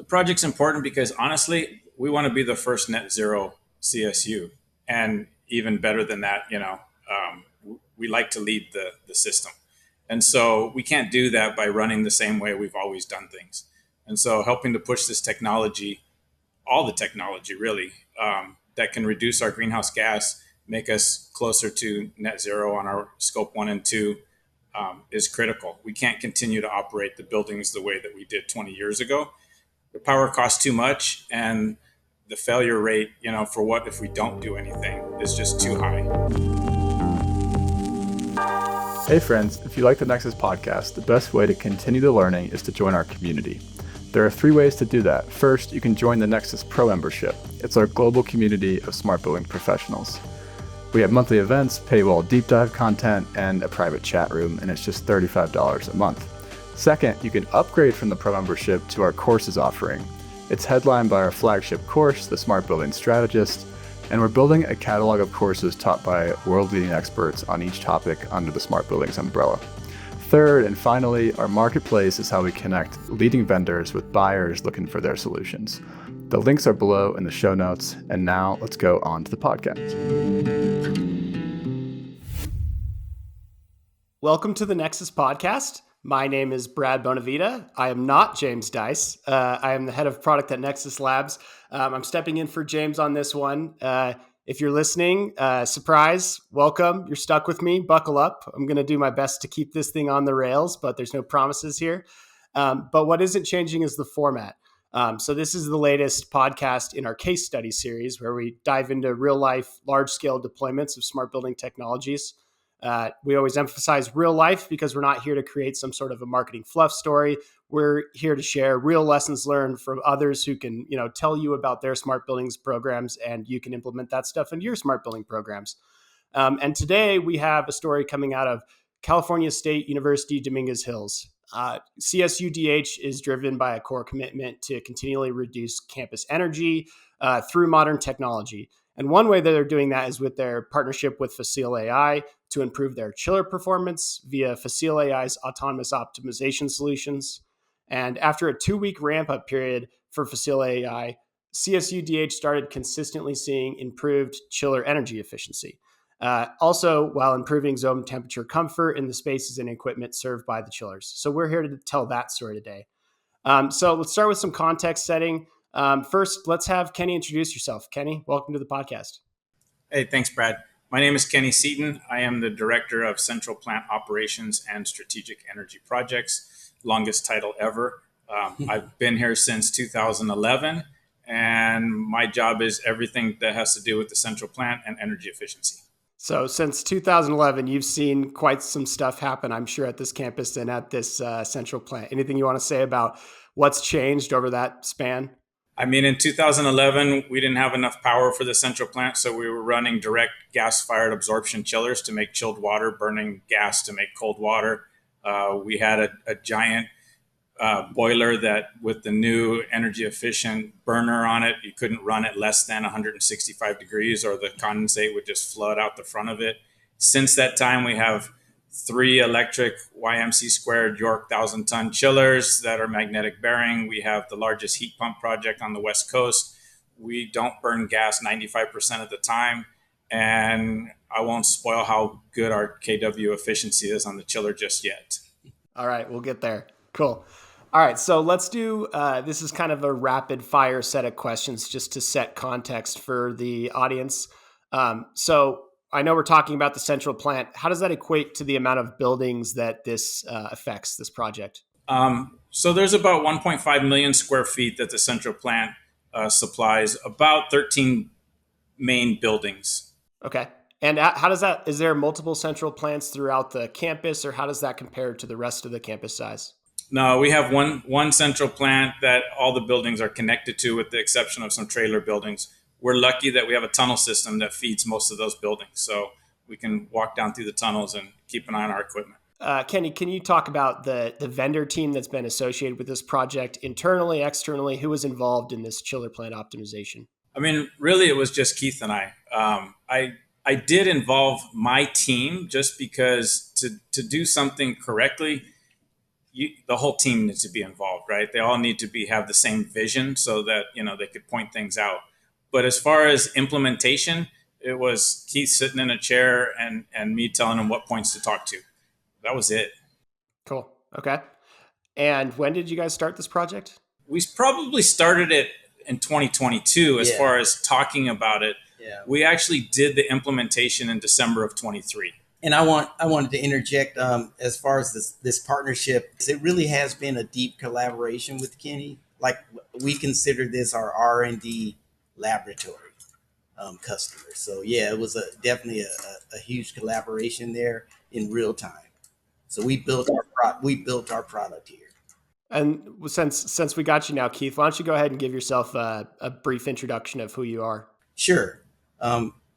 project's important because honestly, we want to be the first net zero CSU, and even better than that, we like to lead the system. And so we can't do that by running the same way we've always done things. And so helping to push this technology, all the technology really, that can reduce our greenhouse gas, make us closer to net zero on our scope 1 and 2, is critical. We can't continue to operate the buildings the way that we did 20 years ago. The power costs too much, and the failure rate, for what if we don't do anything, is just too high. Hey friends, if you like the Nexus podcast, the best way to continue the learning is to join our community. There are 3 ways to do that. First, you can join the Nexus Pro membership. It's our global community of smart building professionals. We have monthly events, paywall deep dive content, and a private chat room, and it's just $35 a month. Second, you can upgrade from the Pro membership to our courses offering. It's headlined by our flagship course, The Smart Building Strategist, and we're building a catalog of courses taught by world-leading experts on each topic under the Smart Buildings umbrella. Third, and finally, our marketplace is how we connect leading vendors with buyers looking for their solutions. The links are below in the show notes, and now let's go on to the podcast. Welcome to the Nexus podcast. My name is Brad Bonavita. I am not James Dice. I am the head of product at Nexus Labs. I'm stepping in for James on this one. If you're listening, surprise, welcome. You're stuck with me. Buckle up. I'm going to do my best to keep this thing on the rails, but there's no promises here. But what isn't changing is the format. So this is the latest podcast in our case study series where we dive into real life, large scale deployments of smart building technologies. We always emphasize real life because we're not here to create some sort of a marketing fluff story. We're here to share real lessons learned from others who can, tell you about their smart buildings programs, and you can implement that stuff into your smart building programs. And today we have a story coming out of California State University, Dominguez Hills. CSU DH is driven by a core commitment to continually reduce campus energy through modern technology. And one way that they're doing that is with their partnership with Facil.AI to improve their chiller performance via Facil.AI's autonomous optimization solutions. And after a 2-week ramp-up period for Facil.AI, CSU DH started consistently seeing improved chiller energy efficiency. Also, while improving zone temperature comfort in the spaces and equipment served by the chillers. So we're here to tell that story today. So let's start with some context setting. First, let's have Kenny introduce yourself. Kenny, welcome to the podcast. Hey, thanks, Brad. My name is Kenny Seeton. I am the Director of Central Plant Operations and Strategic Energy Projects, longest title ever. I've been here since 2011, and my job is everything that has to do with the central plant and energy efficiency. So since 2011, you've seen quite some stuff happen, I'm sure, at this campus and at this central plant. Anything you want to say about what's changed over that span? I mean, in 2011, we didn't have enough power for the central plant, so we were running direct gas-fired absorption chillers to make chilled water, burning gas to make cold water. We had a giant boiler that, with the new energy-efficient burner on it, you couldn't run it less than 165 degrees or the condensate would just flood out the front of it. Since that time, we have 3 electric YMC squared York 1,000-ton chillers that are magnetic bearing. We have the largest heat pump project on the West Coast. We don't burn gas 95% of the time. And I won't spoil how good our kW efficiency is on the chiller just yet. All right, we'll get there. Cool. All right, so let's do, this is kind of a rapid fire set of questions just to set context for the audience. So I know we're talking about the central plant. How does that equate to the amount of buildings that this affects, this project? So there's about 1.5 million square feet that the central plant supplies, about 13 main buildings. Okay. And how does that, is there multiple central plants throughout the campus, or how does that compare to the rest of the campus size? No, we have one central plant that all the buildings are connected to, with the exception of some trailer buildings. We're lucky that we have a tunnel system that feeds most of those buildings, so we can walk down through the tunnels and keep an eye on our equipment. Kenny, can you talk about the vendor team that's been associated with this project, internally, externally? Who was involved in this chiller plant optimization? I mean, really, it was just Keith and I. I did involve my team just because to do something correctly, the whole team needs to be involved, right? They all need to have the same vision so that, they could point things out. But as far as implementation, it was Keith sitting in a chair and me telling him what points to talk to. That was it. Cool. Okay. And when did you guys start this project? We probably started it in 2022 as Yeah. far as talking about it. Yeah. We actually did the implementation in December of 23. And I wanted to interject as far as this partnership. It really has been a deep collaboration with Kenny. Like, we consider this our R&D laboratory customer. So yeah, it was definitely a huge collaboration there in real time. So we built our product here. And since we got you now, Keith, why don't you go ahead and give yourself a brief introduction of who you are? Sure.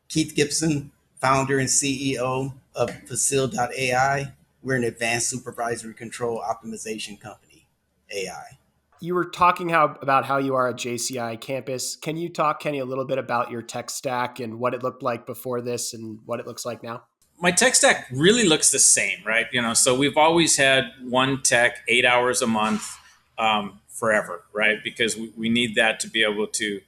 Keith Gipson, founder and CEO of Facil.AI. We're an advanced supervisory control optimization company, AI. You were talking about how you are a JCI campus. Can you talk, Kenny, a little bit about your tech stack and what it looked like before this and what it looks like now? My tech stack really looks the same, right? So we've always had one tech, 8 hours a month, forever, right? Because we need that to be able to,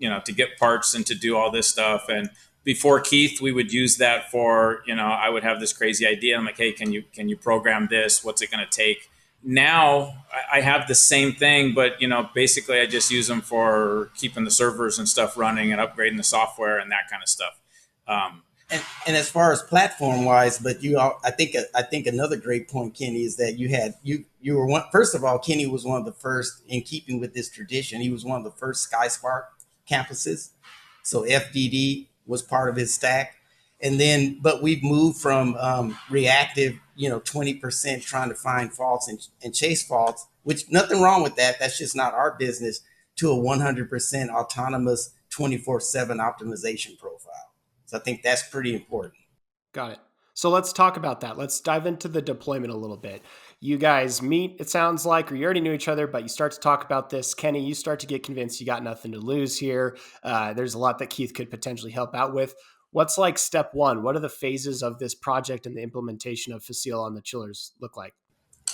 to get parts and to do all this stuff. And before Keith, we would use that for, I would have this crazy idea. I'm like, hey, can you program this? What's it going to take? Now I have the same thing, but, basically I just use them for keeping the servers and stuff running and upgrading the software and that kind of stuff. And as far as platform wise, but I think another great point, Kenny, is that you were one. First of all, Kenny was one of the first, in keeping with this tradition. He was one of the first SkySpark campuses, so FDD was part of his stack. And then, but we've moved from reactive, 20% trying to find faults and chase faults, which nothing wrong with that. That's just not our business, to a 100% autonomous 24/7 optimization profile. So I think that's pretty important. Got it. So let's talk about that. Let's dive into the deployment a little bit. You guys meet, it sounds like, or you already knew each other, but you start to talk about this. Kenny, you start to get convinced you got nothing to lose here. There's a lot that Keith could potentially help out with. What's like step one? What are the phases of this project and the implementation of Facil on the chillers look like?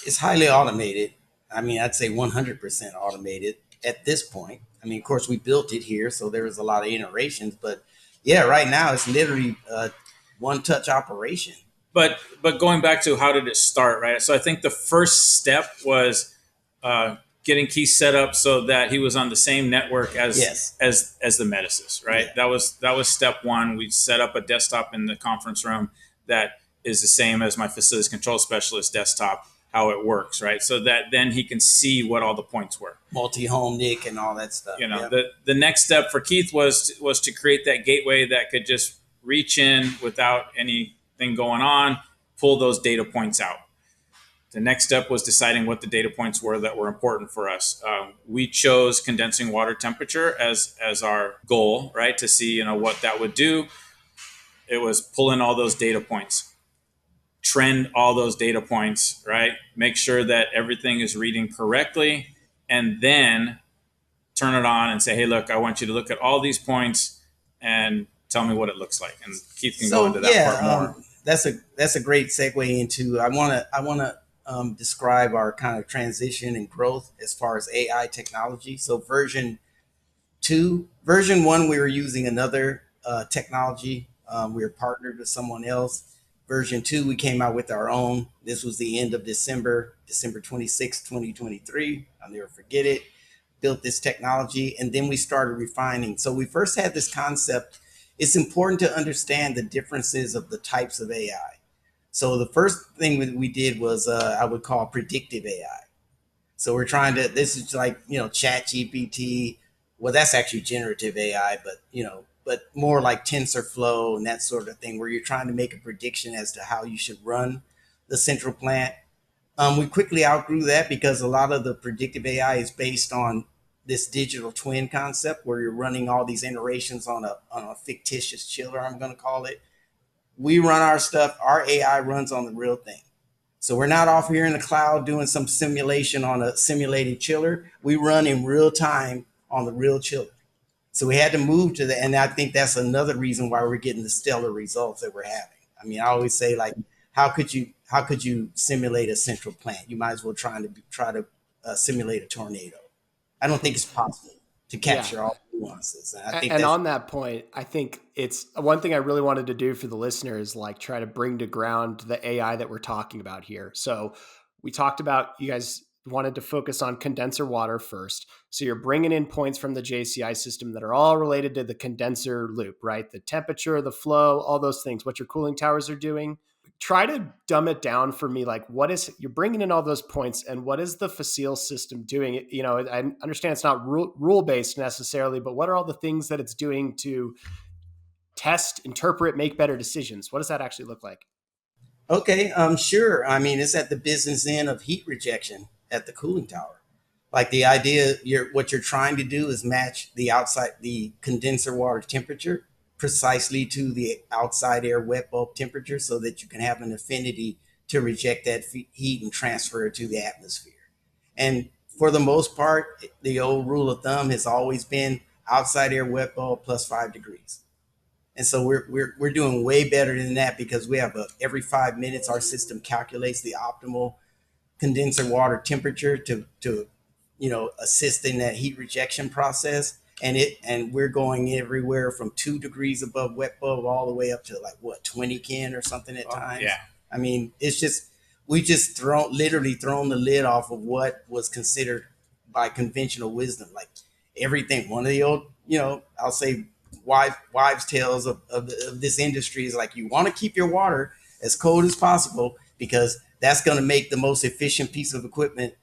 It's highly automated. I mean, I'd say 100% automated at this point. I mean, of course, we built it here, so there was a lot of iterations, but yeah, right now it's literally a one-touch operation. But going back to how did it start, right? So I think the first step was getting Keith set up so that he was on the same network as the Medicis, right? Yeah. That was step one. We set up a desktop in the conference room that is the same as my facilities control specialist desktop, how it works, right? So that then he can see what all the points were. Multi-home NIC and all that stuff. The next step for Keith was to create that gateway that could just reach in without anything going on, pull those data points out. The next step was deciding what the data points were that were important for us. We chose condensing water temperature as our goal, right? To see, what that would do. It was pull in all those data points, trend all those data points, right? Make sure that everything is reading correctly, and then turn it on and say, hey, look, I want you to look at all these points and tell me what it looks like. And Keith can go into that part more. That's a great segue into, I want to describe our kind of transition and growth as far as AI technology. So version 1, we were using another technology. We were partnered with someone else. Version 2, we came out with our own. This was the end of December 26, 2023. I'll never forget it. Built this technology, and then we started refining. So we first had this concept. It's important to understand the differences of the types of AI. So the first thing we did was I would call predictive AI. So we're trying to, this is like, Chat GPT. Well, that's actually generative AI, but more like TensorFlow and that sort of thing, where you're trying to make a prediction as to how you should run the central plant. We quickly outgrew that because a lot of the predictive AI is based on this digital twin concept, where you're running all these iterations on a fictitious chiller, I'm going to call it. We run our stuff, our AI runs on the real thing. So we're not off here in the cloud doing some simulation on a simulated chiller. We run in real time on the real chiller. So we had to move to that. And I think that's another reason why we're getting the stellar results that we're having. I mean, I always say, like, how could you simulate a central plant? You might as well try to simulate a tornado. I don't think it's possible to Yeah. capture all the nuances. And I think And that's on that point, I think it's one thing I really wanted to do for the listener is like try to bring to ground the AI that we're talking about here. So we talked about you guys wanted to focus on condenser water first. So you're bringing in points from the JCI system that are all related to the condenser loop, right? The temperature, the flow, all those things, what your cooling towers are doing. Try to dumb it down for me. Like, what is you're bringing in all those points, and what is the Facil system doing? You know, I understand it's not rule based necessarily, but what are all the things that it's doing to test, interpret, make better decisions? What does that actually look like? okay. Sure. I mean, it's at the business end of heat rejection at the cooling tower. Like the idea, what you're trying to do is match the condenser water temperature precisely to the outside air wet bulb temperature, so that you can have an affinity to reject that heat and transfer it to the atmosphere. And for the most part, the old rule of thumb has always been outside air wet bulb plus 5 degrees. And so we're doing way better than that, because we have every 5 minutes our system calculates the optimal condenser water temperature to assist in that heat rejection process. And we're going everywhere from 2 degrees above wet bulb all the way up to like what 20 Ken or something at times. Yeah. I mean, it's just we just literally thrown the lid off of what was considered by conventional wisdom, like everything. One of the old, I'll say wives' tales of this industry is like, you want to keep your water as cold as possible, because that's going to make the most efficient piece of equipment,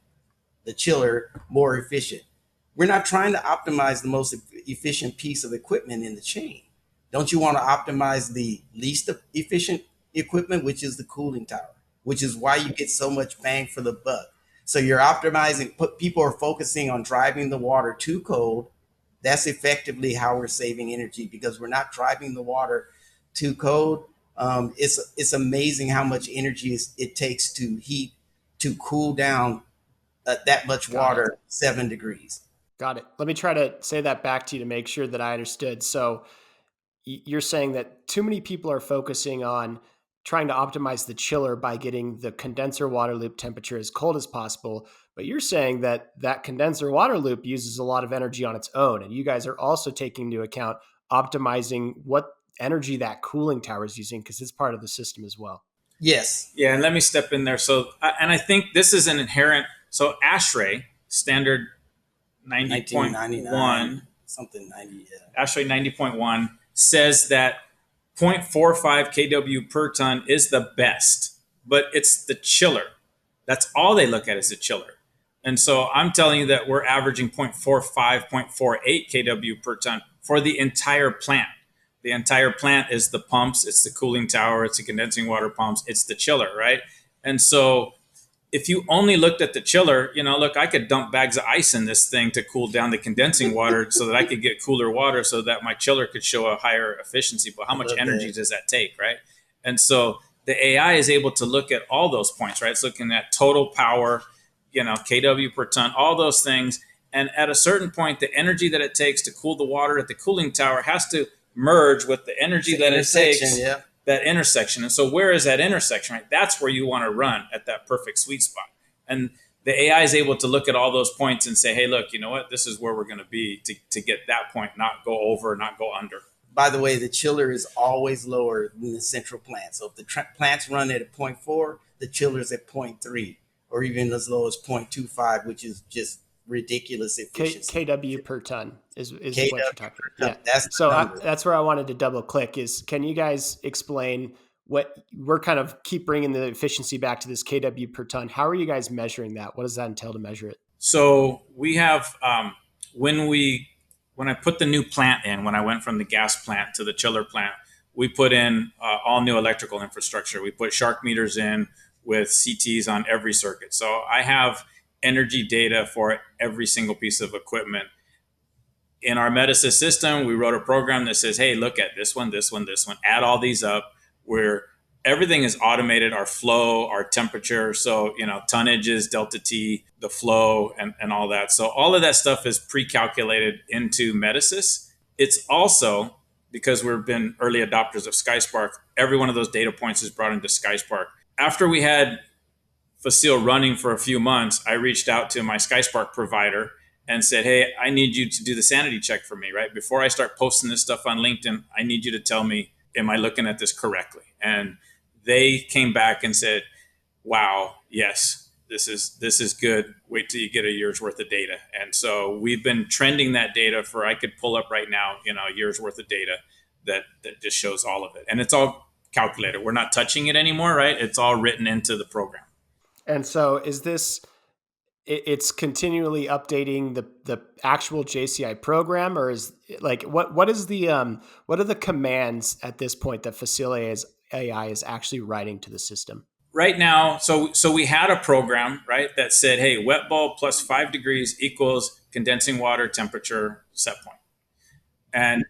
the chiller, more efficient. We're not trying to optimize the most efficient piece of equipment in the chain. Don't you want to optimize the least efficient equipment, which is the cooling tower, which is why you get so much bang for the buck. So you're optimizing, people are focusing on driving the water too cold. That's effectively how we're saving energy, because we're not driving the water too cold. It's amazing how much energy it takes to cool down that much water 7 degrees. Got it. Let me try to say that back to you to make sure that I understood. So you're saying that too many people are focusing on trying to optimize the chiller by getting the condenser water loop temperature as cold as possible. But you're saying that that condenser water loop uses a lot of energy on its own. And you guys are also taking into account optimizing what energy that cooling tower is using, because it's part of the system as well. Yes. Yeah, and let me step in there. So, and I think this is an inherent. So, ASHRAE standard 90.1, 1999, something 90. Yeah. ASHRAE 90.1 says that 0.45 kW per ton is the best, but it's the chiller. That's all they look at is the chiller. And so I'm telling you that we're averaging 0.45, 0.48 kW per ton for the entire plant. The entire plant is the pumps, it's the cooling tower, it's the condensing water pumps, it's the chiller, right? And so if you only looked at the chiller, look, I could dump bags of ice in this thing to cool down the condensing water so that I could get cooler water so that my chiller could show a higher efficiency. But how much energy does that take, right? And so the AI is able to look at all those points, right? It's looking at total power, kW per ton, all those things. And at a certain point, the energy that it takes to cool the water at the cooling tower has to merge with the energy that it takes. Yeah. That intersection. And so where is that intersection, right? That's where you want to run at that perfect sweet spot. And the AI is able to look at all those points and say, hey, look, you know what? This is where we're going to be to get that point, not go over, not go under. By the way, the chiller is always lower than the central plant. So if the plants run at a 0.4, the chiller's at 0.3, or even as low as 0.25, which is just ridiculous efficiency. KW per ton is what you're talking about. Yeah. That's where I wanted to double click is, can you guys explain what we're kind of keep bringing the efficiency back to this KW per ton? How are you guys measuring that? What does that entail to measure it? So we have, when I put the new plant in, when I went from the gas plant to the chiller plant, we put in all new electrical infrastructure. We put shark meters in with CTs on every circuit. So I have energy data for every single piece of equipment. In our Medisys system, we wrote a program that says, hey, look at this one, add all these up, where everything is automated, our flow, our temperature. So, tonnage is delta T, the flow and all that. So all of that stuff is pre-calculated into Medisys. It's also, because we've been early adopters of SkySpark, every one of those data points is brought into SkySpark. after we had Facil running for a few months, I reached out to my SkySpark provider and said, hey, I need you to do the sanity check for me, right? Before I start posting this stuff on LinkedIn, I need you to tell me, am I looking at this correctly? And they came back and said, wow, yes, this is good. Wait till you get a year's worth of data. And so we've been trending that data for, I could pull up right now, a year's worth of data that just shows all of it. And it's all calculated. We're not touching it anymore, right? It's all written into the program. And so is this, it's continually updating the actual JCI program, or is like, what is the, what are the commands at this point that Facil.AI is actually writing to the system? Right now, so we had a program, right, that said, hey, wet bulb plus 5 degrees equals condensing water temperature set point. And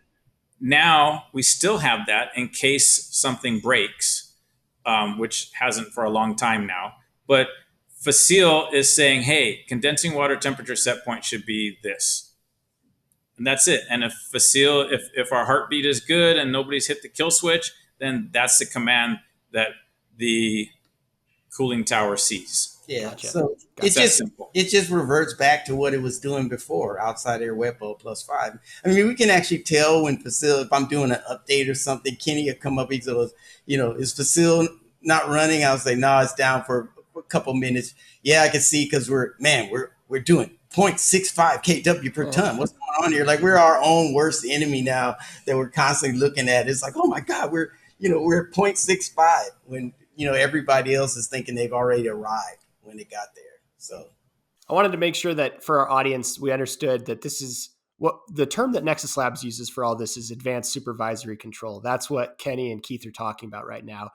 now we still have that in case something breaks, which hasn't for a long time now. But Facil is saying, hey, condensing water temperature set point should be this. And that's it. And if Facil, if our heartbeat is good and nobody's hit the kill switch, then that's the command that the cooling tower sees. Yeah. Gotcha. So it just reverts back to what it was doing before, outside air wet bulb plus 5. I mean, we can actually tell when Facil, if I'm doing an update or something, Kenny will come up, he goes, is Facil not running? I'll say, no, it's down for a couple minutes. Yeah, I can see, because we're doing 0.65 kW per ton. What's going on here? Like, we're our own worst enemy now that we're constantly looking at. It's like, oh my God, we're at 0.65 when everybody else is thinking they've already arrived when it got there. So I wanted to make sure that for our audience, we understood that this is what the term that Nexus Labs uses for all this is advanced supervisory control. That's what Kenny and Keith are talking about right now.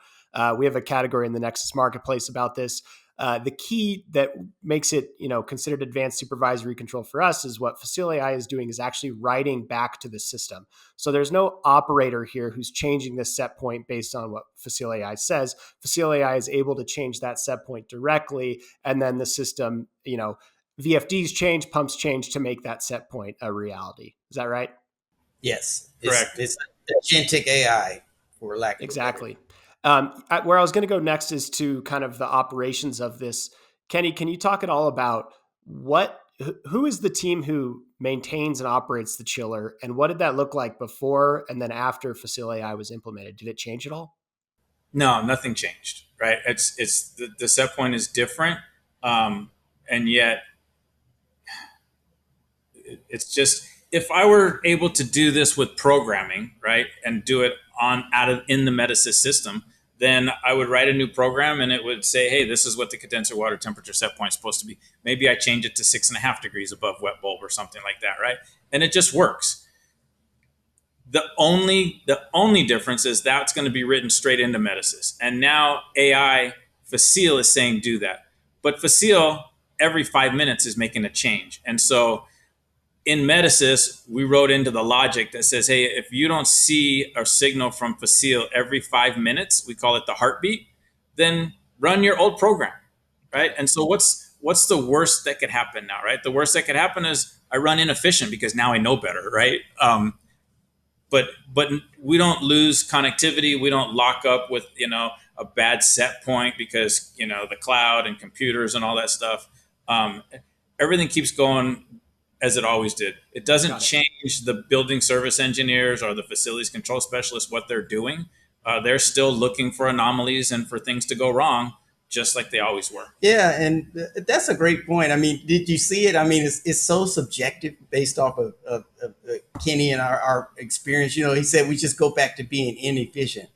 We have a category in the Nexus marketplace about this. The key that makes it, considered advanced supervisory control for us is what Facil.AI is doing is actually writing back to the system. So there's no operator here who's changing the set point based on what Facil.AI says. Facil.AI is able to change that set point directly, and then the system, VFDs change, pumps change to make that set point a reality. Is that right? yes, Correct. It's agentic AI, for lack of Exactly. Where I was going to go next is to kind of the operations of this. Kenny, can you talk at all about who is the team who maintains and operates the chiller, and what did that look like before and then after Facil.AI was implemented? Did it change at all? No, nothing changed, right? It's the set point is different, and yet it's just, if I were able to do this with programming, right, and do it in the Metasys system, then I would write a new program and it would say, hey, this is what the condenser water temperature set point is supposed to be. Maybe I change it to 6.5 degrees above wet bulb or something like that, right? And it just works. The only difference is that's going to be written straight into Metasys. And now AI, Facil is saying do that. But Facil, every 5 minutes, is making a change. And so in Metasys, we wrote into the logic that says, hey, if you don't see a signal from Facil every 5 minutes, we call it the heartbeat, then run your old program, right? And so what's the worst that could happen now, right? The worst that could happen is I run inefficient because now I know better, right? But we don't lose connectivity. We don't lock up with, a bad set point because, the cloud and computers and all that stuff. Everything keeps going as it always did. It doesn't change the building service engineers or the facilities control specialists, what they're doing. They're still looking for anomalies and for things to go wrong, just like they always were. Yeah, and that's a great point. I mean, did you see it? I mean, it's so subjective based off of Kenny and our experience. He said we just go back to being inefficient.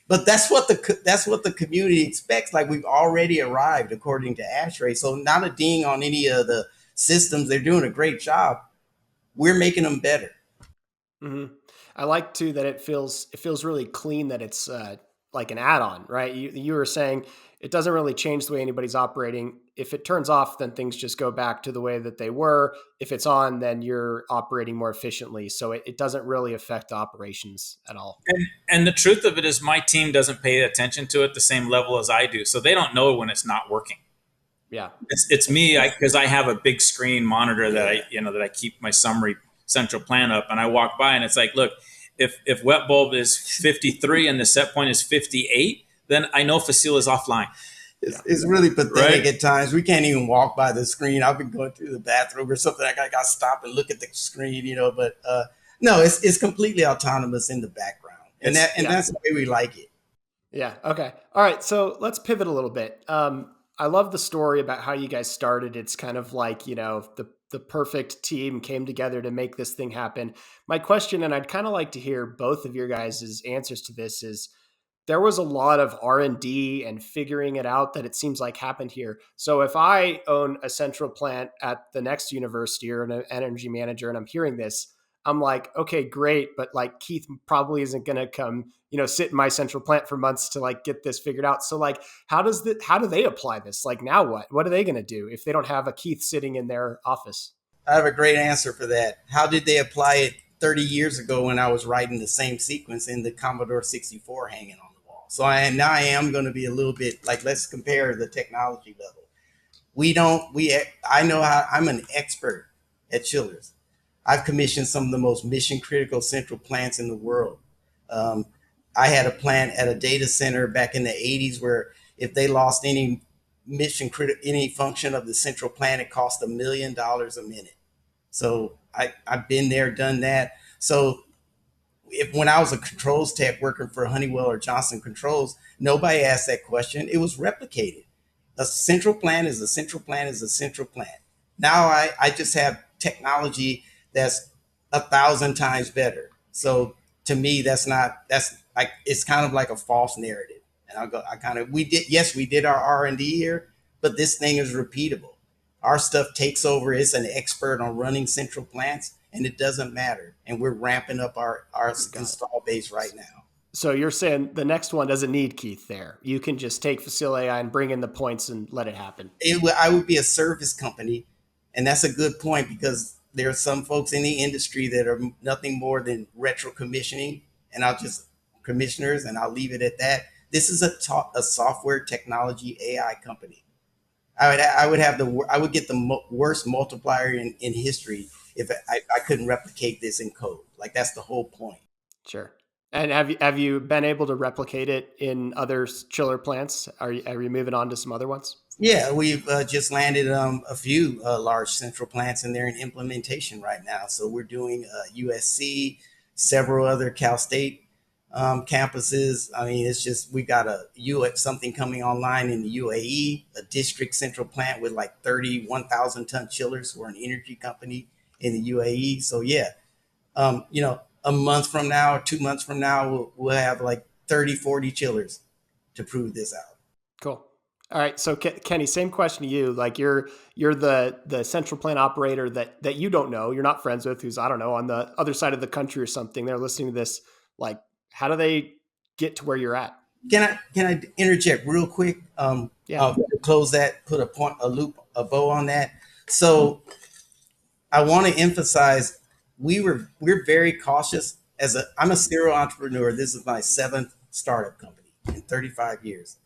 But that's what the community expects. Like, we've already arrived according to ASHRAE. So not a ding on any of the systems. They're doing a great job. We're making them better. Mm-hmm. I like too that it feels really clean, that it's like an add-on, right? You were saying it doesn't really change the way anybody's operating. If it turns off, then things just go back to the way that they were. If it's on, then you're operating more efficiently. So it doesn't really affect the operations at all. And the truth of it is my team doesn't pay attention to it the same level as I do. So they don't know when it's not working. Yeah. It's me, because I have a big screen monitor that I keep my summary central plan up, and I walk by and it's like, look, if wet bulb is 53 and the set point is 58, then I know Facil is offline. It's really pathetic Right? at times. We can't even walk by the screen. I've been going through the bathroom or something. I got to stop and look at the screen, but no, it's completely autonomous in the background. That's the way we like it. Yeah. Okay. All right. So let's pivot a little bit. I love the story about how you guys started. It's kind of like, the perfect team came together to make this thing happen. My question, and I'd kind of like to hear both of your guys' answers to this, is there was a lot of R&D and figuring it out that it seems like happened here. So if I own a central plant at the next university or an energy manager and I'm hearing this, I'm like, okay, great. But like Keith probably isn't going to come, sit in my central plant for months to like get this figured out. So like, how do they apply this? Like now what are they going to do if they don't have a Keith sitting in their office? I have a great answer for that. How did they apply it 30 years ago when I was writing the same sequence in the Commodore 64 hanging on the wall? So now I am going to be a little bit like, let's compare the technology level. I know how I'm an expert at chillers. I've commissioned some of the most mission critical central plants in the world. I had a plant at a data center back in the 80s where if they lost any any function of the central plant, it cost $1 million a minute. So I've been there, done that. So when I was a controls tech working for Honeywell or Johnson Controls, nobody asked that question. It was replicated. A central plant is a central plant is a central plant. Now I just have technology that's 1,000 times better. So to me, that's like, it's kind of like a false narrative. And we did our R&D here, but this thing is repeatable. Our stuff takes over. It's an expert on running central plants, and it doesn't matter. And we're ramping up our install base right now. So you're saying the next one doesn't need Keith there. You can just take Facil.AI and bring in the points and let it happen. I would be a service company. And that's a good point because there are some folks in the industry that are nothing more than retro commissioning. And commissioners, and I'll leave it at that. This is a software technology AI company. I would get the worst multiplier in history if I couldn't replicate this in code. Like, that's the whole point. Sure. And have you been able to replicate it in other chiller plants? Are you moving on to some other ones? Yeah, we've just landed a few large central plants, and they're in implementation right now. So we're doing USC, several other Cal State campuses. I mean, it's just, we got something coming online in the UAE, a district central plant with like 31,000 ton chillers. We're an energy company in the UAE. So yeah, a month from now or 2 months from now, we'll have like 30, 40 chillers to prove this out. Cool. All right. So Kenny, same question to you. Like you're the central plant operator that you don't know, you're not friends with, who's, I don't know, on the other side of the country or something. They're listening to this. Like, how do they get to where you're at? Can I interject real quick? Yeah. Close that, put a bow on that. So I want to emphasize we're very cautious. I'm a serial entrepreneur. This is my 7th startup company in 35 years.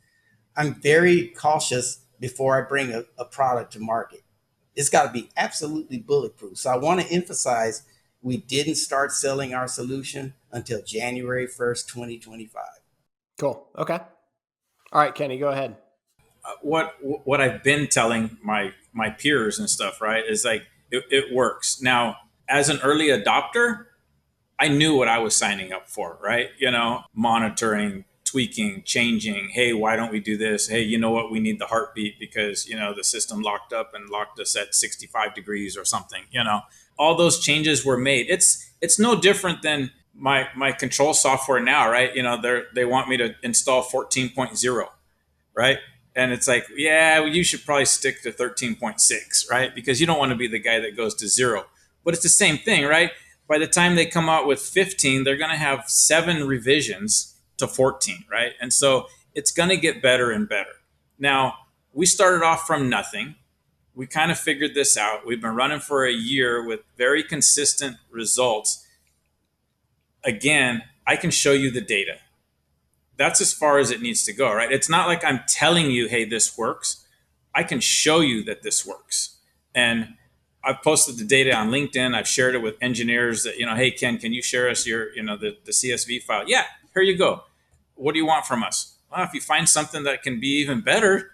I'm very cautious before I bring a product to market. It's got to be absolutely bulletproof. So I want to emphasize we didn't start selling our solution until January 1st, 2025. Cool. Okay. All right, Kenny, go ahead. What I've been telling my peers and stuff, right, is like it works. Now, as an early adopter, I knew what I was signing up for, right? Monitoring, tweaking, changing. Hey, why don't we do this? Hey, you know what? We need the heartbeat because, the system locked up and locked us at 65 degrees or something. All those changes were made. It's no different than my control software now, right? They want me to install 14.0, right? And it's like, yeah, you should probably stick to 13.6, right? Because you don't want to be the guy that goes to 0. But it's the same thing, right? By the time they come out with 15, they're going to have 7 revisions to 14, right? And so it's going to get better and better. Now, we started off from nothing. We kind of figured this out. We've been running for a year with very consistent results. Again, I can show you the data. That's as far as it needs to go, right? It's not like I'm telling you, hey, this works. I can show you that this works. And I've posted the data on LinkedIn. I've shared it with engineers that, hey, Ken, can you share us your, the CSV file? Yeah, here you go. What do you want from us? well, if you find something that can be even better,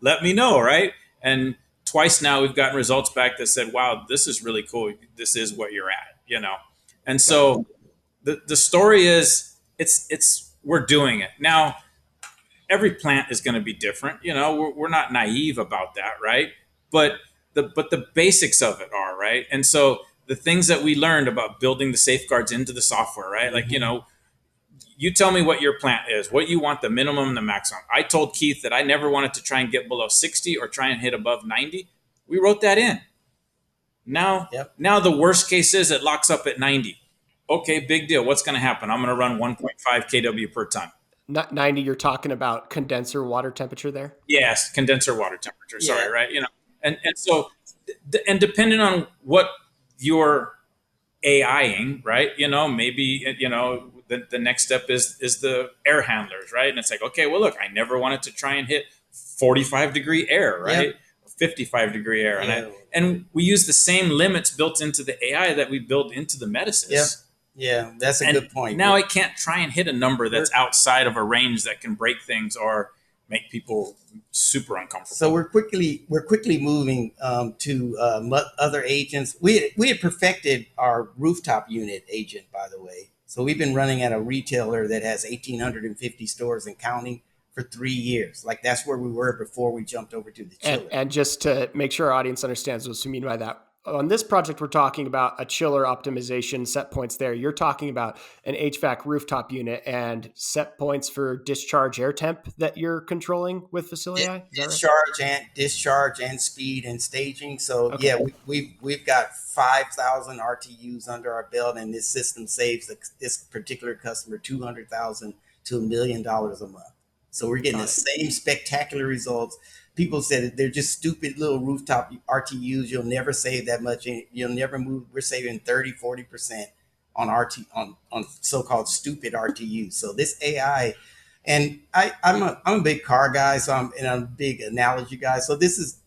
let me know, right? And twice now we've gotten results back that said, wow, this is really cool. This is what you're at. And so the story is it's we're doing it now. Every plant is going to be different. We're not naive about that, right? But the basics of it are, right. And so the things that we learned about building the safeguards into the software, right? Like, you tell me what your plant is, what you want, the minimum and the maximum. I told Keith that I never wanted to try and get below 60 or try and hit above 90. We wrote that in. Now, Yep. now the worst case is it locks up at 90. Okay, big deal. What's going to happen? I'm going to run 1.5 kW per ton. 90, you're talking about condenser water temperature there? Yes, condenser water temperature. Sorry, Yeah. right? And so, and depending on what you're AIing, right? Maybe the next step is the air handlers, right? And it's like, okay, well, look, I never wanted to try and hit 45-degree air, right? Yep. 55-degree air, Yeah. and we use the same limits built into the AI that we build into the medicines. Yep. Yeah, that's a good point. Now I can't try and hit a number that's outside of a range that can break things or make people super uncomfortable. So we're quickly moving to other agents. We had perfected our rooftop unit agent, by the way. So we've been running at a retailer that has 1,850 stores and counting for 3 years. Like that's where we were before we jumped over to the chiller. And just to make sure our audience understands what you mean by that, on this project, we're talking about a chiller optimization set points there. You're talking about an HVAC rooftop unit and set points for discharge air temp that you're controlling with Facil.AI? Discharge and speed and staging. So Okay. yeah, we've got 5,000 RTUs under our belt, and this system saves this particular customer $200,000 to $1 million a month. So we're getting the same spectacular results. People said they're just stupid little rooftop RTUs. You'll never save that much. You'll never move. We're saving 30-40% on on so-called stupid RTUs. So this AI, and I'm a big car guy, so I'm a big analogy guy. So this is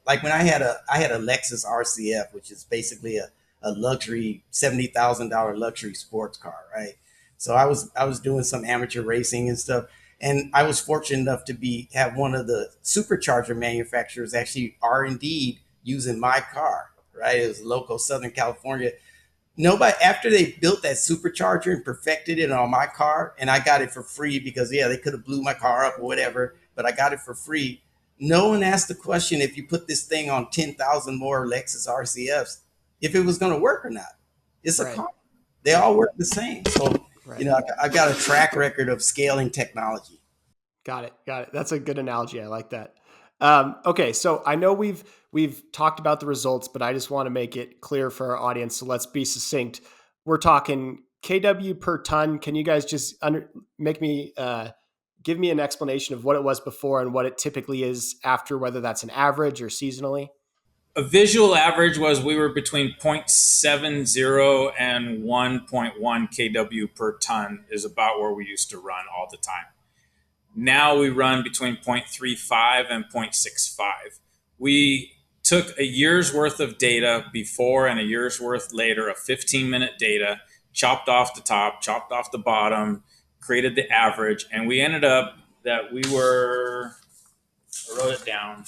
like when I had a Lexus RCF, which is basically a luxury $70,000 luxury sports car, right? So I was doing some amateur racing and stuff. And I was fortunate enough to have one of the supercharger manufacturers actually R&D using my car, right? It was local Southern California. Nobody, after they built that supercharger and perfected it on my car, and I got it for free because, yeah, they could have blew my car up or whatever, but I got it for free. No one asked the question if you put this thing on 10,000 more Lexus RCFs, if it was going to work or not. It's a car. They all work the same. So, I've got a track record of scaling technology. Got it. That's a good analogy. I like that. Okay, so I know we've talked about the results, but I just want to make it clear for our audience. So let's be succinct. We're talking kW per ton. Can you guys just give me an explanation of what it was before and what it typically is after, whether that's an average or seasonally? A visual average was we were between 0.70 and 1.1 kW per ton is about where we used to run all the time. Now we run between 0.35 and 0.65. We took a year's worth of data before and a year's worth later of 15-minute data, chopped off the top, chopped off the bottom, created the average, and we ended up that we were, I wrote it down,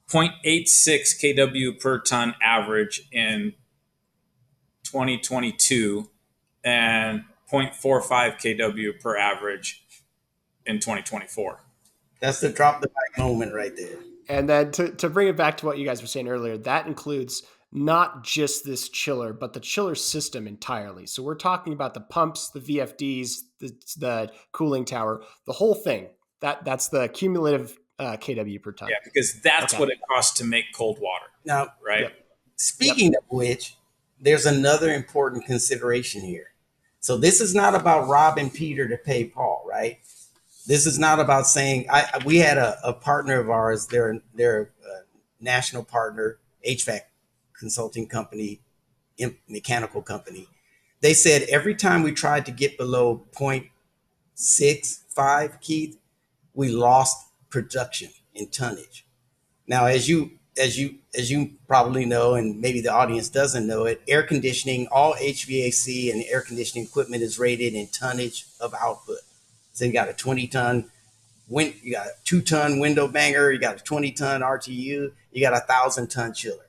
0.86 kW per ton average in 2022 and 0.45 kW per average in 2024. That's the drop the mic moment right there. And then to bring it back to what you guys were saying earlier, that includes not just this chiller, but the chiller system entirely. So we're talking about the pumps, the VFDs, the cooling tower, the whole thing. That's the cumulative kW per ton. Yeah, because that's what it costs to make cold water. Now, right? Speaking of which, there's another important consideration here. So this is not about robbing Peter to pay Paul, right? This is not about saying we had a partner of ours. They're a national partner, HVAC consulting company, mechanical company. They said every time we tried to get below 0.65, Keith, we lost production in tonnage. Now, as you probably know, and maybe the audience doesn't know it, air conditioning, all HVAC and air conditioning equipment is rated in tonnage of output. So you got a 20-ton you got a 2-ton window banger, you got a 20-ton RTU, you got a 1,000-ton chiller.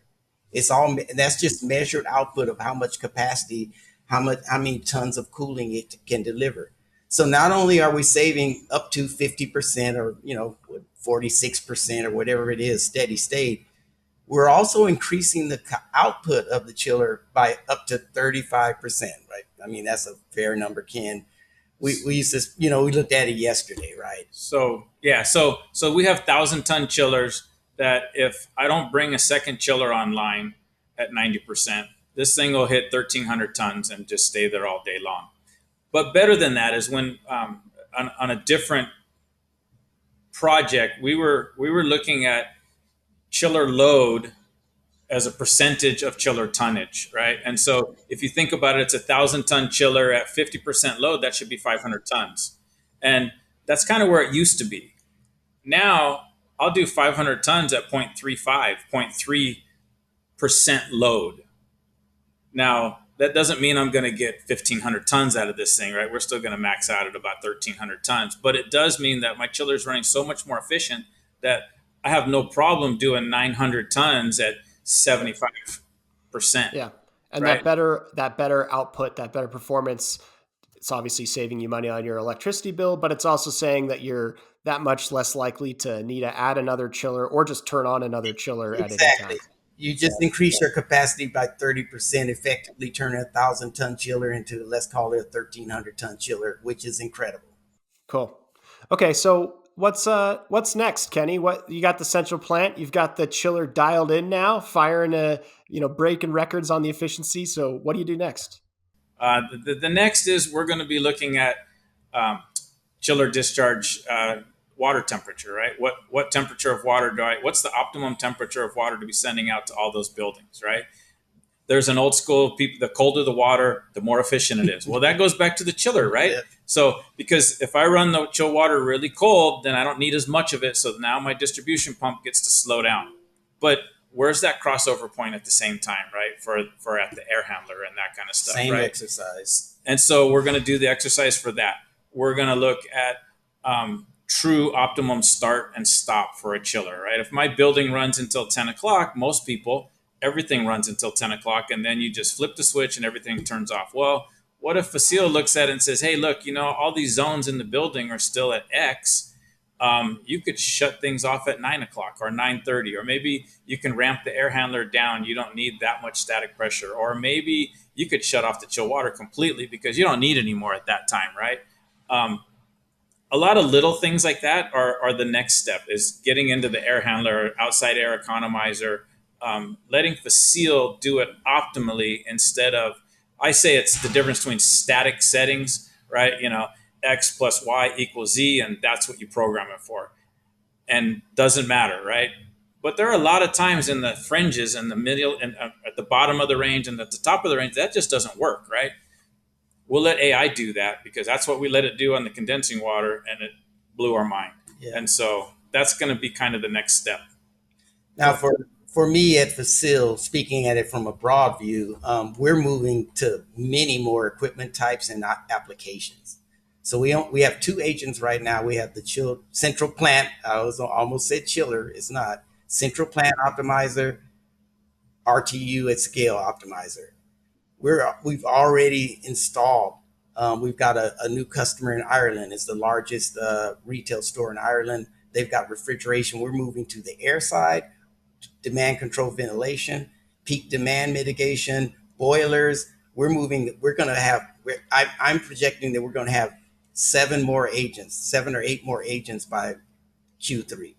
It's all that's just measured output of how much capacity, how many tons of cooling it can deliver. So not only are we saving up to 50% or 46% or whatever it is steady state, we're also increasing the output of the chiller by up to 35%, right? I mean, that's a fair number, Ken. We used to, we looked at it yesterday, right? So yeah, so we have 1,000-ton chillers that if I don't bring a second chiller online at 90%, this thing will hit 1,300 tons and just stay there all day long. But better than that is when on a different project, we were looking at chiller load as a percentage of chiller tonnage, right? And so if you think about it, it's a 1,000-ton chiller at 50% load, that should be 500 tons. And that's kind of where it used to be. Now I'll do 500 tons at 0.35, 0.3% load. Now, that doesn't mean I'm going to get 1,500 tons out of this thing, right? We're still going to max out at about 1,300 tons. But it does mean that my chiller is running so much more efficient that I have no problem doing 900 tons at 75%. Yeah. And right? that better output, that better performance, it's obviously saving you money on your electricity bill, but it's also saying that you're that much less likely to need to add another chiller or just turn on another chiller at any time. Exactly. You just increase your capacity by 30%, effectively turn a 1,000-ton chiller into, let's call it a 1,300-ton chiller, which is incredible. Cool. Okay, so what's next, Kenny? What you got the central plant, you've got the chiller dialed in now, firing breaking records on the efficiency. So what do you do next? The next is we're going to be looking at chiller discharge water temperature, right? What temperature of water what's the optimum temperature of water to be sending out to all those buildings, right? There's an old school the colder the water, the more efficient it is. Well, that goes back to the chiller, right? Yeah. So because if I run the chill water really cold, then I don't need as much of it. So now my distribution pump gets to slow down. But where's that crossover point at the same time, right? For at the air handler and that kind of stuff, Same right? exercise. And so we're going to do the exercise for that. We're going to look at true optimum start and stop for a chiller, right? If my building runs until 10 o'clock, most people, everything runs until 10 o'clock, and then you just flip the switch and everything turns off. Well, what if Facil looks at it and says, hey, look, all these zones in the building are still at X. You could shut things off at 9 o'clock or 9:30, or maybe you can ramp the air handler down. You don't need that much static pressure. Or maybe you could shut off the chill water completely because you don't need any more at that time, right? A lot of little things like that are the next step, is getting into the air handler, outside air economizer, letting Facil do it optimally instead of, I say it's the difference between static settings, right? X plus Y equals Z, and that's what you program it for. And doesn't matter, right? But there are a lot of times in the fringes and the middle and at the bottom of the range and at the top of the range, that just doesn't work, right? We'll let AI do that because that's what we let it do on the condensing water, and it blew our mind. Yeah. And so that's going to be kind of the next step. Now, for me at Facil, speaking at it from a broad view, we're moving to many more equipment types and applications. So we have 2 agents right now. We have the central plant. I almost said chiller. It's not. Central plant optimizer, RTU at scale optimizer. We've already installed. We've got a new customer in Ireland. It's the largest retail store in Ireland. They've got refrigeration. We're moving to the air side, demand control ventilation, peak demand mitigation, boilers. I'm projecting that we're going to have 7 or 8 more agents by Q3.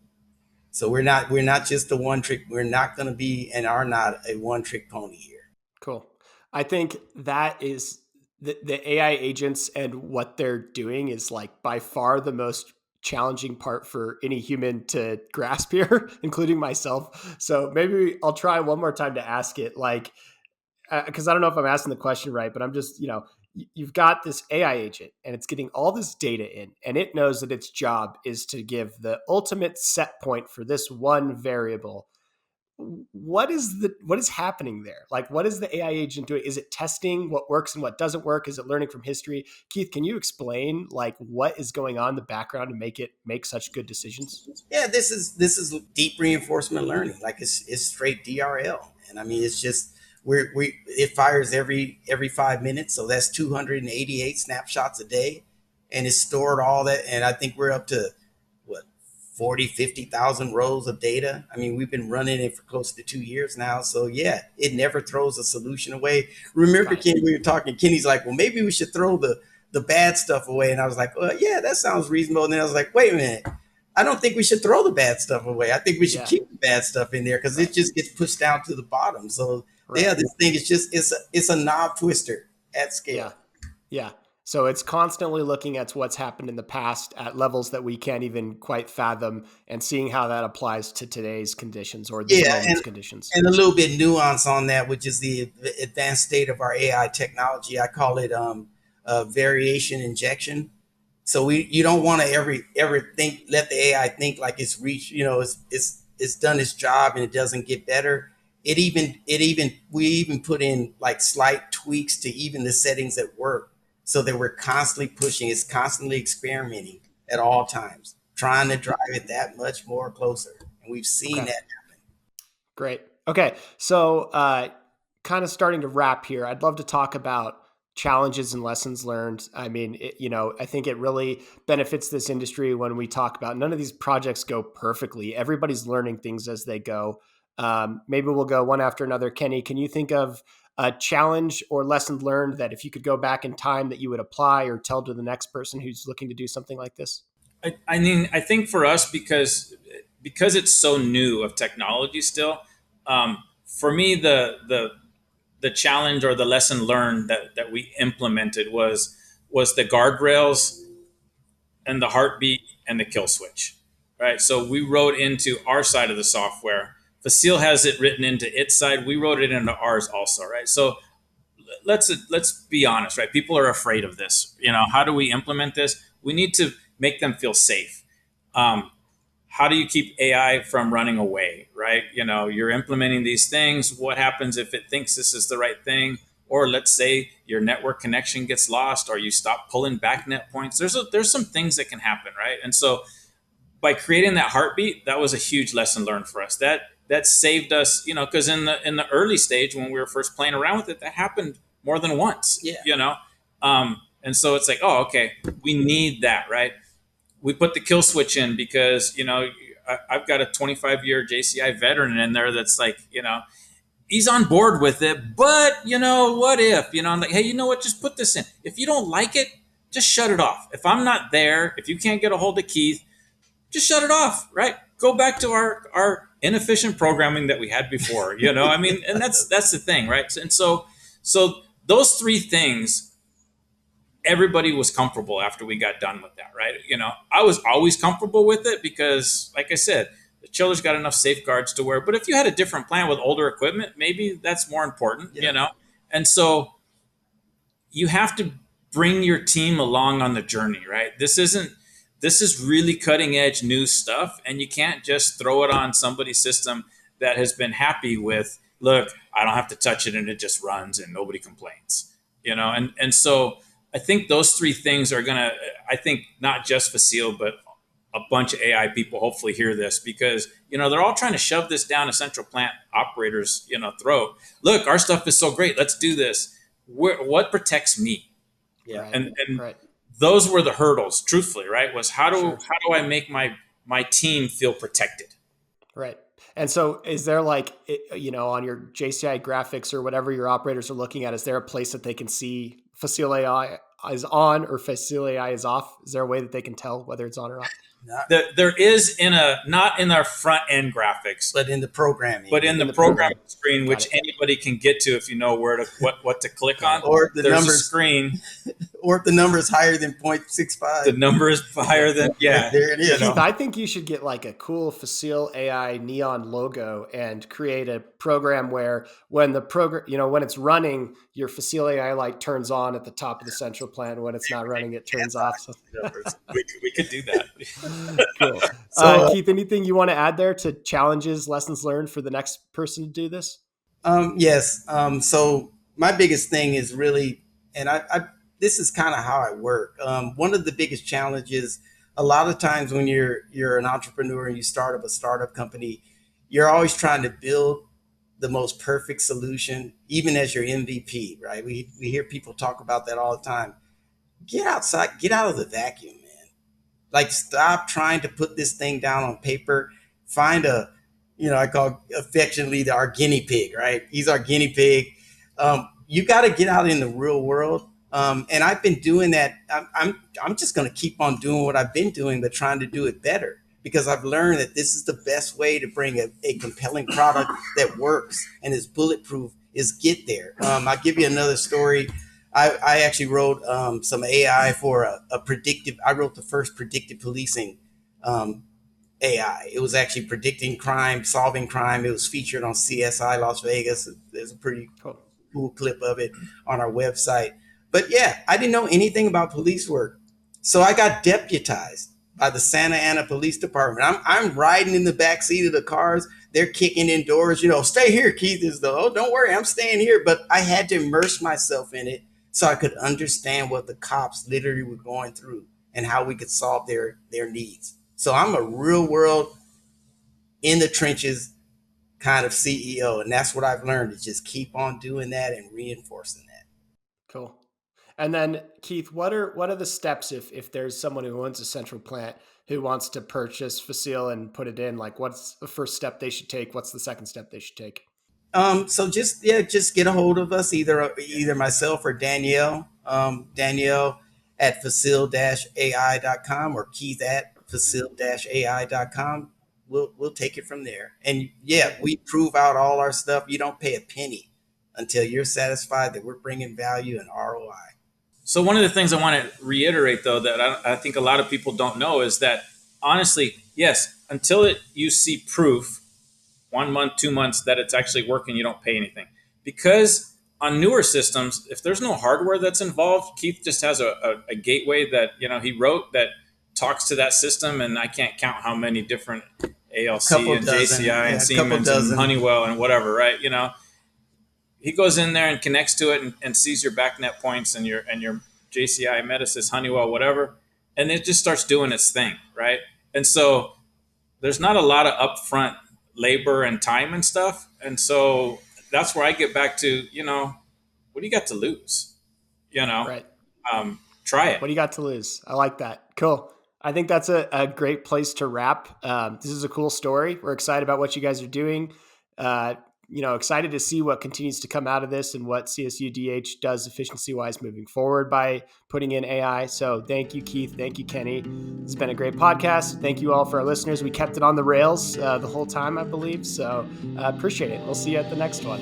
So we're not just a one trick. We're not going to be and are not a one trick pony here. Cool. I think that is the AI agents and what they're doing is like by far the most challenging part for any human to grasp here, including myself. So maybe I'll try one more time to ask it, like, because I don't know if I'm asking the question right, but I'm just, you've got this AI agent and it's getting all this data in, and it knows that its job is to give the ultimate set point for this one variable. what is happening there? Like, what is the AI agent doing? Is it testing what works and what doesn't work? Is it learning from history? Keith, can you explain like what is going on in the background to make such good decisions? Yeah, this is deep reinforcement learning. Like it's straight DRL, and I mean it's just we it fires every 5 minutes, so that's 288 snapshots a day, and it's stored all that. And I think we're up to what 40-50,000 rows of data. I mean, we've been running it for close to 2 years now, so yeah, it never throws a solution away. Remember, Kenny, we were talking. Kenny's like, well, maybe we should throw the bad stuff away, and I was like, well, yeah, that sounds reasonable. And then I was like, wait a minute. I don't think we should throw the bad stuff away. I think we should keep the bad stuff in there because it just gets pushed down to the bottom. So yeah, this thing is just it's a knob twister at scale. Yeah. So it's constantly looking at what's happened in the past at levels that we can't even quite fathom and seeing how that applies to today's conditions or this moment's conditions. And a little bit nuance on that, which is the advanced state of our AI technology. I call it variation injection. So you don't want to ever let the AI think like it's reached, it's done its job and it doesn't get better. We even put in like slight tweaks to even the settings at work so that we're constantly pushing, it's constantly experimenting at all times, trying to drive it that much more closer. And we've seen that happen. Great. Okay. So kind of starting to wrap here, I'd love to talk about challenges and lessons learned. I mean, I think it really benefits this industry when we talk about none of these projects go perfectly. Everybody's learning things as they go. Maybe we'll go one after another. Kenny, can you think of a challenge or lesson learned that if you could go back in time that you would apply or tell to the next person who's looking to do something like this? I mean, I think for us, because it's so new of technology still, for me, the challenge or the lesson learned that we implemented was the guardrails and the heartbeat and the kill switch, right? So we wrote into our side of the software. Facil has it written into its side. We wrote it into ours also, right? So let's be honest, right? People are afraid of this. How do we implement this? We need to make them feel safe. How do you keep AI from running away, right? You're implementing these things. What happens if it thinks this is the right thing? Or let's say your network connection gets lost or you stop pulling back net points. There's some things that can happen, right? And so by creating that heartbeat, that was a huge lesson learned for us. That saved us, because in the early stage when we were first playing around with it, that happened more than once, and so it's like, oh, okay, we need that, right? We put the kill switch in because, I've got a 25-year JCI veteran in there that's like, he's on board with it, but, what if, I'm like, hey, you know what, just put this in. If you don't like it, just shut it off. If I'm not there, if you can't get a hold of Keith, just shut it off, right? Go back to our inefficient programming that we had before, I mean, and that's the thing, right? And so those three things, everybody was comfortable after we got done with that, right? I was always comfortable with it because, like I said, the chiller's got enough safeguards to where, but if you had a different plan with older equipment, maybe that's more important, And so you have to bring your team along on the journey, right? This is really cutting edge new stuff, and you can't just throw it on somebody's system that has been happy with, look, I don't have to touch it and it just runs and nobody complains, and so I think those three things are I think not just Facil, but a bunch of AI people hopefully hear this because, they're all trying to shove this down a central plant operator's, throat. Look, our stuff is so great. Let's do this. What protects me? Yeah. And right. Those were the hurdles, truthfully, right? Was how do I make my team feel protected? Right. And so is there like, on your JCI graphics or whatever your operators are looking at, is there a place that they can see Facil.AI is on or Facil.AI is off? Is there a way that they can tell whether it's on or off? There is not in our front end graphics, but in the programming, but in the programming screen, which anybody can get to if you know what to click on. Or there's a screen, or if the number is higher than 0.65. The number is higher than, yeah. There it is. Keith, I think you should get like a cool Facil.AI neon logo and create a program where when the program, when it's running, your Facil.AI light turns on at the top of the central plant. When it's not running, it turns off. So. We could do that. Cool. So, Keith, anything you want to add there to challenges, lessons learned for the next person to do this? yes. So my biggest thing is really, and I this is kind of how I work. One of the biggest challenges, a lot of times when you're an entrepreneur and you start up a startup company, you're always trying to build the most perfect solution, even as your MVP, right? We hear people talk about that all the time. Get outside, get out of the vacuum, man. Like, stop trying to put this thing down on paper. Find I call affectionately our guinea pig, right? He's our guinea pig. You got to get out in the real world. And I've been doing that. I'm just going to keep on doing what I've been doing, but trying to do it better, because I've learned that this is the best way to bring a compelling product that works and is bulletproof, is get there. I'll give you another story. I actually wrote some AI for I wrote the first predictive policing AI. It was actually predicting crime, solving crime. It was featured on CSI Las Vegas. There's a pretty cool clip of it on our website. But yeah, I didn't know anything about police work. So I got deputized by the Santa Ana Police Department. I'm riding in the back seat of the cars. They're kicking in doors, stay here, Keith. Don't worry, I'm staying here. But I had to immerse myself in it so I could understand what the cops literally were going through and how we could solve their needs. So I'm a real world, in the trenches kind of CEO. And that's what I've learned, is just keep on doing that and reinforcing that. Cool. And then Keith, what are the steps if there's someone who owns a central plant who wants to purchase Facil and put it in? Like, what's the first step they should take? What's the second step they should take? So just get a hold of us, either myself or Danielle. Danielle at Facil.AI.com or Keith at Facil.AI.com. We'll take it from there. And yeah, we prove out all our stuff. You don't pay a penny until you're satisfied that we're bringing value and ROI. So one of the things I want to reiterate, though, that I think a lot of people don't know is that, honestly, yes, until you see proof, 1 month, 2 months, that it's actually working, you don't pay anything. Because on newer systems, if there's no hardware that's involved, Keith just has a gateway that he wrote that talks to that system, and I can't count how many different ALC and JCI and Siemens and Honeywell and whatever, right? He goes in there and connects to it and sees your backnet points and your JCI, Metasys, Honeywell, whatever, and it just starts doing its thing, right? And so there's not a lot of upfront labor and time and stuff, and so that's where I get back to, what do you got to lose? Right. Try it. What do you got to lose? I like that. Cool. I think that's a great place to wrap. This is a cool story. We're excited about what you guys are doing. Excited to see what continues to come out of this and what CSU DH does efficiency-wise moving forward by putting in AI. So thank you, Keith. Thank you, Kenny. It's been a great podcast. Thank you all for our listeners. We kept it on the rails the whole time, I believe. So appreciate it. We'll see you at the next one.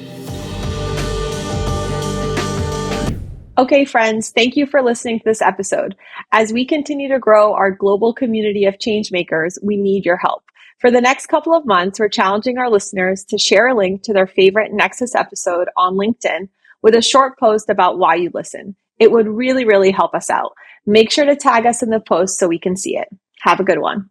Okay, friends, thank you for listening to this episode. As we continue to grow our global community of changemakers, we need your help. For the next couple of months, we're challenging our listeners to share a link to their favorite Nexus episode on LinkedIn with a short post about why you listen. It would really, really help us out. Make sure to tag us in the post so we can see it. Have a good one.